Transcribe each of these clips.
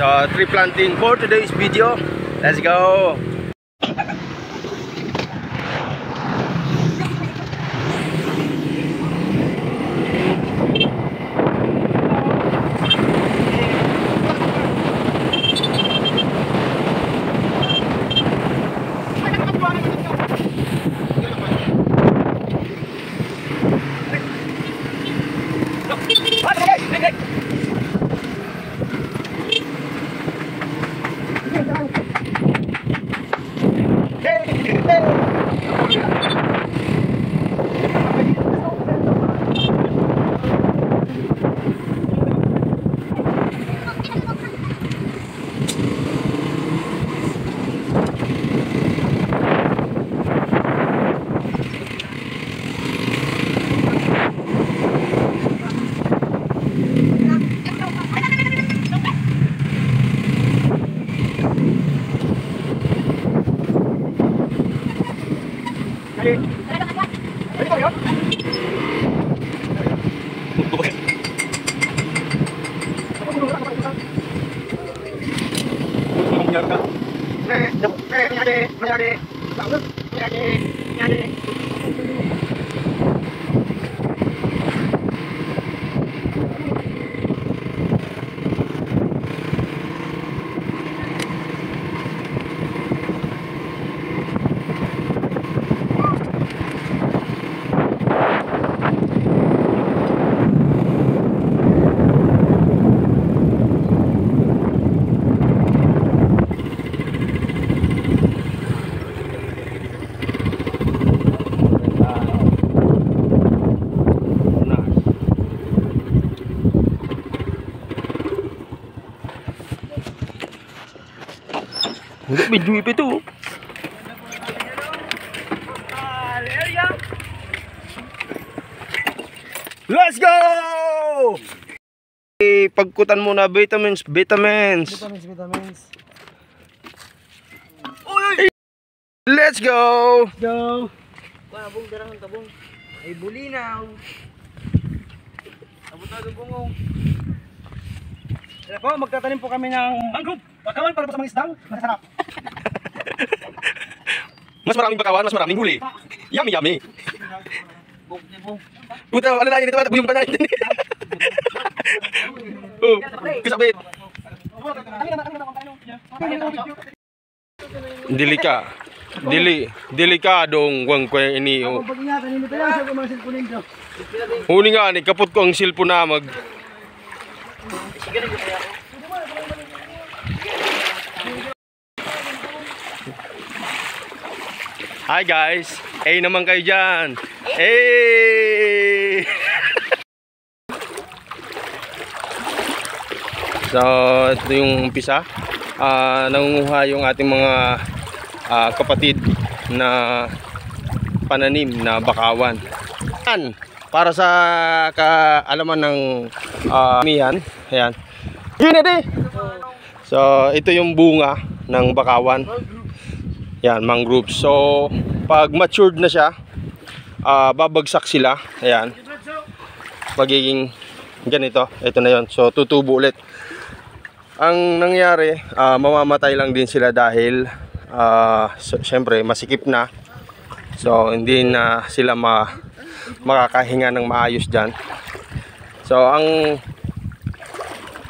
So, tree planting for today's video. Let's go! Enggak video itu. Let's go! Pagkutan muna vitamins. Let's go! Tabong darang tabong. Ay bulinaw. Abutado bungong. Kaya po, magtatanim po kami ng mangrove. Bakawan para po sa mga isdang. Masarap. Mas maraming bakawan, mas maraming huli. Yummy. Puta, ano na yun ito? Buyong pa na yun. Oh, kasabit. Delikadong wang ko ini. Huli nga ni kapot ko ang cellphone na mag. Hi guys, naman kayo dyan. So, ito yung umpisa. Nangunguha yung ating mga kapatid na pananim na bakawan. Para sa kaalaman ng mihan. Ayan. So, ito yung bunga ng bakawan. Yan, mangrove. So, pag matured na siya, babagsak sila. Ayan. Magiging ganito. Ito na yon. So, tutubo ulit. Ang nangyari, mamamatay lang din sila dahil syempre, masikip na. So, hindi na sila makakahinga ng maayos dyan. So, ang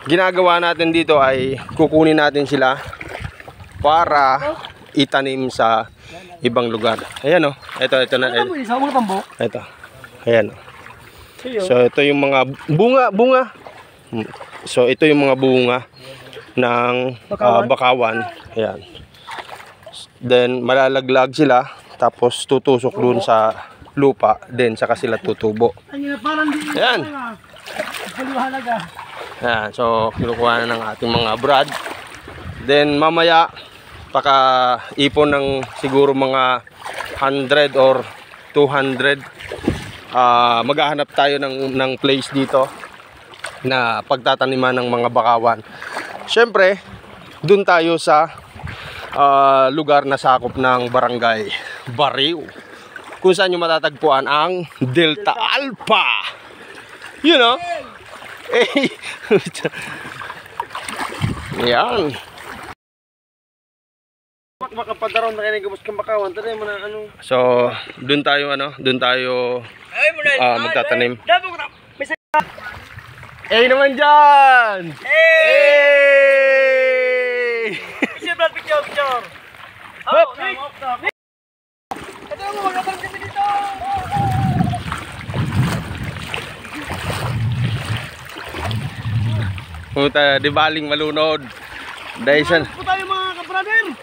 ginagawa natin dito ay kukunin natin sila para itanim sa ibang lugar. Ayan o. Ito na. Ito. Ayan o. So ito yung mga bunga. So ito yung mga bunga ng bakawan. Ayan. Then malalaglag sila. Tapos tutusok dun sa lupa. Then saka sila tutubo. Ayan. Ayan. So kinukuha na ng ating mga brad. Then mamaya paka-ipon ng siguro mga 100 or 200. Maghahanap tayo ng place dito na pagtataniman ng mga bakawan. Siyempre, dun tayo sa lugar na sakop ng barangay Bariw, kung saan nyo matatagpuan ang Delta Alpha. You know? Yan. Makapadaron na kayo ng gabos kang bakawan. Tara mo na ano. So, doon tayo magtatanim. Eh naman dyan! Hey! Picture, Brad, picture. Hop! Ito mo, magkakaroon kami dito. Puta, di baling malunod. Dahil sa... Po tayo mga kabrader.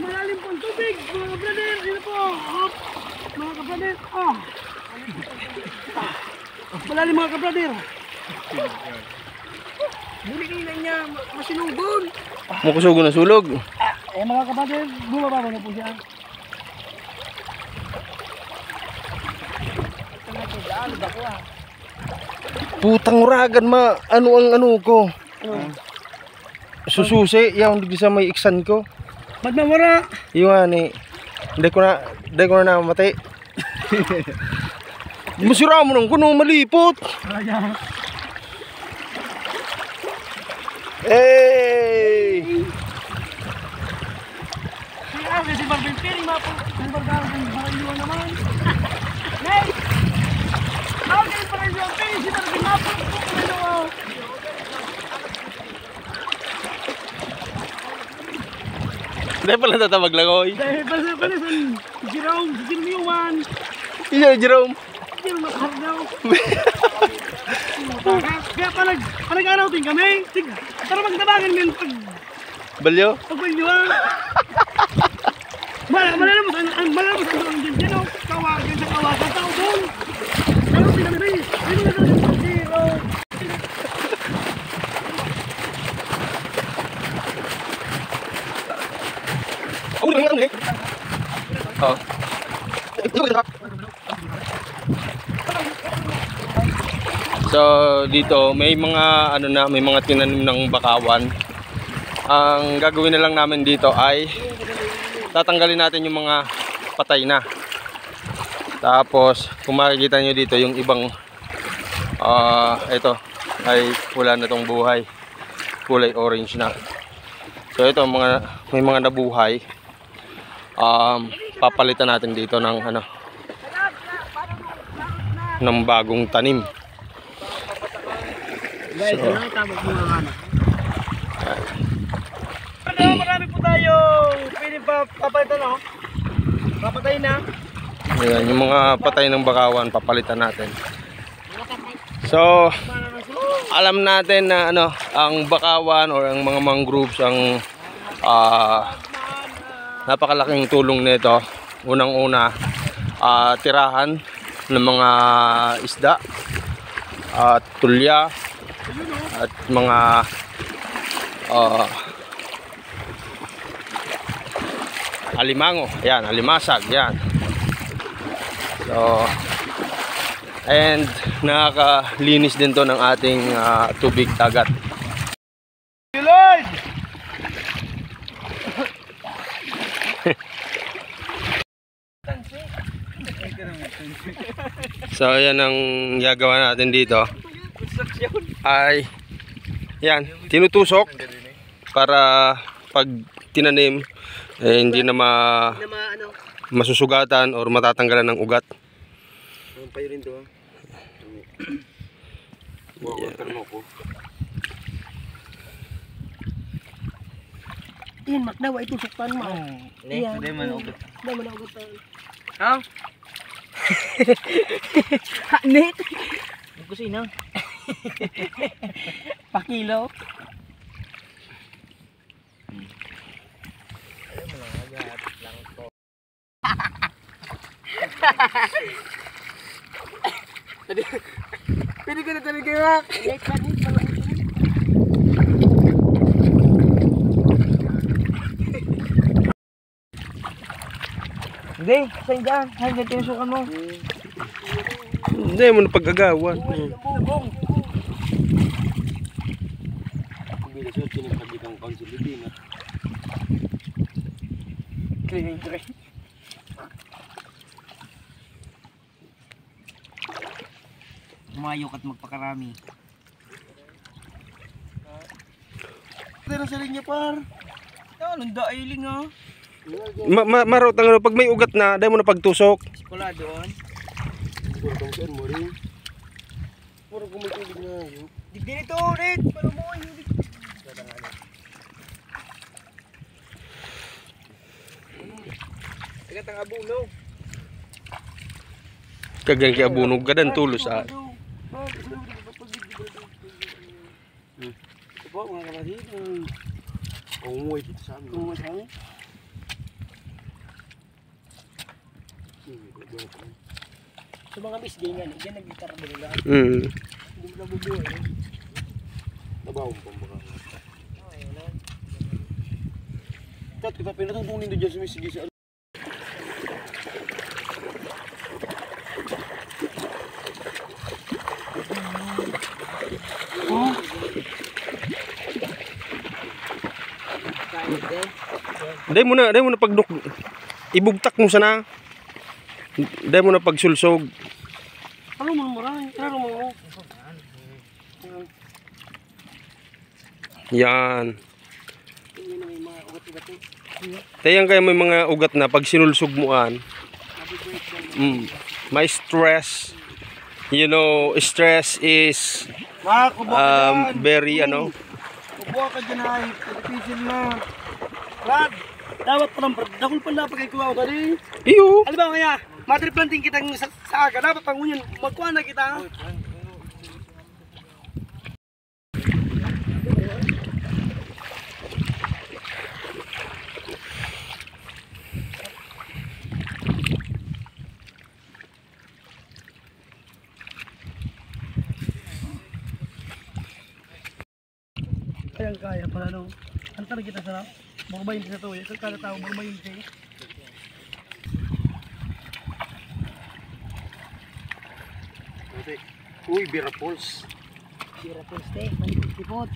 Malalim po ang tubig, mga kabrader. Dito po. Hop. Mga kabrader. Malalim mga kabrader. Muli kayo niya, masinugod. Mukusugo na sulog. Mga kabrader, bumababa na po siya. Putang uragan ano ang ko. Sususi, yung di sa may iksan ko. Magmamura. Yung ani. Hindi ko na namatay. Masira mo nang kuno malipot. Hey! Si Marvin Perry, si Marvin Barayuan naman. Nay! Ako kayo Barayuan Perry, si Marvin Mapon po Barayuan. Dahil pala tatawag lang oy. Dahil pala si Jerome, si Jerome. Iya, Jerome. Jerome Makardaw. Kaya palag-araw din kami. Para magtabangan mo yung Balyo? pagpagdiwang. Malalamos ang dyan, kawagan sa kawagan tao doon. Ano pinamiri? Ano na doon yung zero? Oh. So dito may mga may mga tinanim ng bakawan. Ang gagawin na lang namin dito ay tatanggalin natin yung mga patay na. Tapos kung makikita nyo dito yung ibang ito ay wala na tong buhay. Kulay orange na. So ito may mga nabuhay. Papalitan natin dito ng ng bagong tanim. Guys, tama po mga anak. Marami po tayong pwede papalitan, no? Papatay na. Ayan, yung mga patay ng bakawan papalitan natin. So alam natin na ang bakawan or ang mga mangroves ang napakalaking tulong nito. Unang-una, tirahan ng mga isda at tulya at mga alimango, yan, alimasag, yan. So, and nakakalinis din to ng ating tubig dagat. Lord! So, yan ang gagawa natin dito. Ay, yan, tinutusok para pag tinanim, hindi na masusugatan or matatanggalan ng ugat. Ang payo rin doon. Yan, makdawa ito suktan mo. Hindi man ugat. Hindi man ugat. Ha? Hanit. Ang kusina. Pakilo. Pwede ka na talaga mak. Hindi, saan dyan? Hanggang tinusukan mo. Hindi mo na pag-agawan. Umayok at magpakarami. tayo sa linya par. Anong dailing ha? Marot ang pag may ugat na, dahil mo na pagtusok. Wala doon. Siguro kang saan mo rin. Puro kumitubig na yun. Digdi nito ulit. Para mo kayo. Tagat ang abuno. Kagang kaya bunog ka dan tulos ah. Ito mga kapatid. Umuwi dito sa amin. Kung saan? Sa mga misgay nga, dyan nag-guitar mo nila. Hindi mo nabubuhay. Nabawang pambaka. Ayun na. Kat, kita pinatutungin doon dyan sumisigi sa Dahil mo na pagduk. Ibugtak mo sana. Dahil mo na pagsulsog. Ano mo naman? Ano mo? Yan. Tingnan na may mga ugat-ugat eh. Tayang kaya may mga ugat na pag sinulsog moan. May stress. You know, stress is very ano. Kubuha ka dyan ay. Pagpisil na. Brad, dapat palang Brad. Dakul pala pagkikuha ko tadi. Iyo. Alam ba kaya? Matriplanting kitang sa aga. Dapat pang unyan. Magkuha na kita. Kaya pala no. Antar kita sa borbayin sa to. Ito kada tao borbayin sa. Uy, Bira Falls. Sira po ste, may tipot.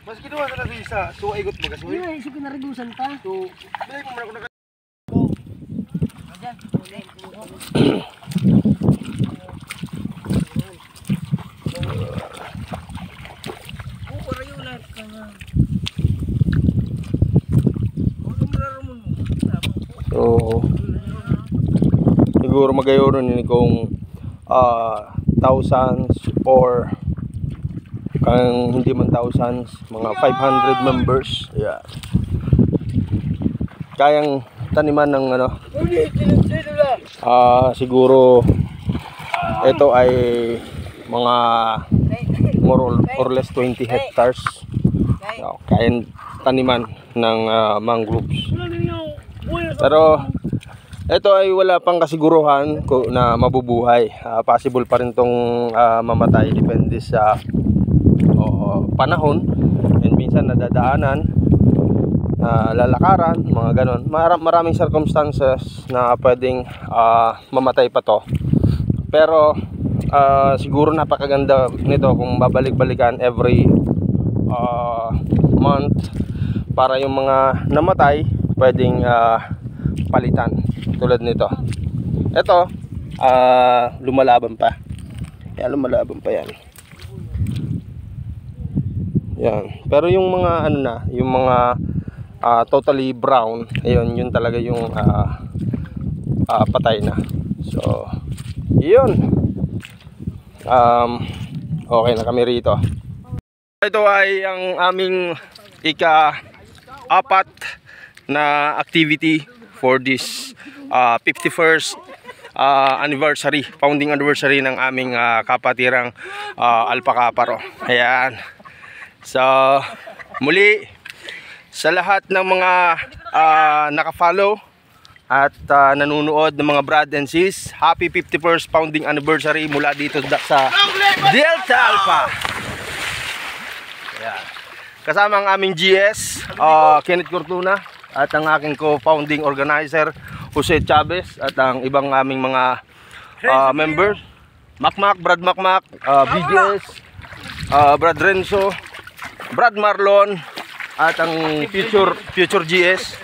Mas ginawa sa natin isa. So, igot mo kasi. Ano isip ko narigusan ta? So, bilay mo muna ako Ayan, So, siguro magayon ni kung thousands or kang hindi man thousands, mga 500 members. Yeah. Kayang taniman ng ano. Siguro ito ay mga more or less 20 hectares. Kayang taniman ng mangroves. Pero ito ay wala pang kasiguruhan na mabubuhay. Possible pa rin tong mamatay depende sa panahon, and minsan nadadaanan, lalakaran, mga ganon. Maraming circumstances na pwedeng mamatay pa to. Pero siguro napakaganda nito kung babalik-balikan every month para yung mga namatay pwedeng palitan tulad nito. Ito lumalaban pa. Yan, lumalaban pa yan. Yan. Pero yung mga ano na, yung mga totally brown, ayun, yun talaga yung patay na. So, yun. Okay na kami rito. Ito ay ang aming ika-apat na activity for this 51st anniversary, founding anniversary ng aming kapatirang Alpha Kaparo. Ayan. So, muli sa lahat ng mga naka-follow at nanunood ng mga brad and sis, happy 51st founding anniversary mula dito sa Delta Alpha. Ayan. Kasama ang aming GS, Kenneth Cortuna, at ang aking co-founding organizer, Jose Chavez, at ang ibang aming mga members, Macmac, Brad Macmac, BGS, Brad Renzo, Brad Marlon, at ang future GS.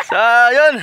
So, yun.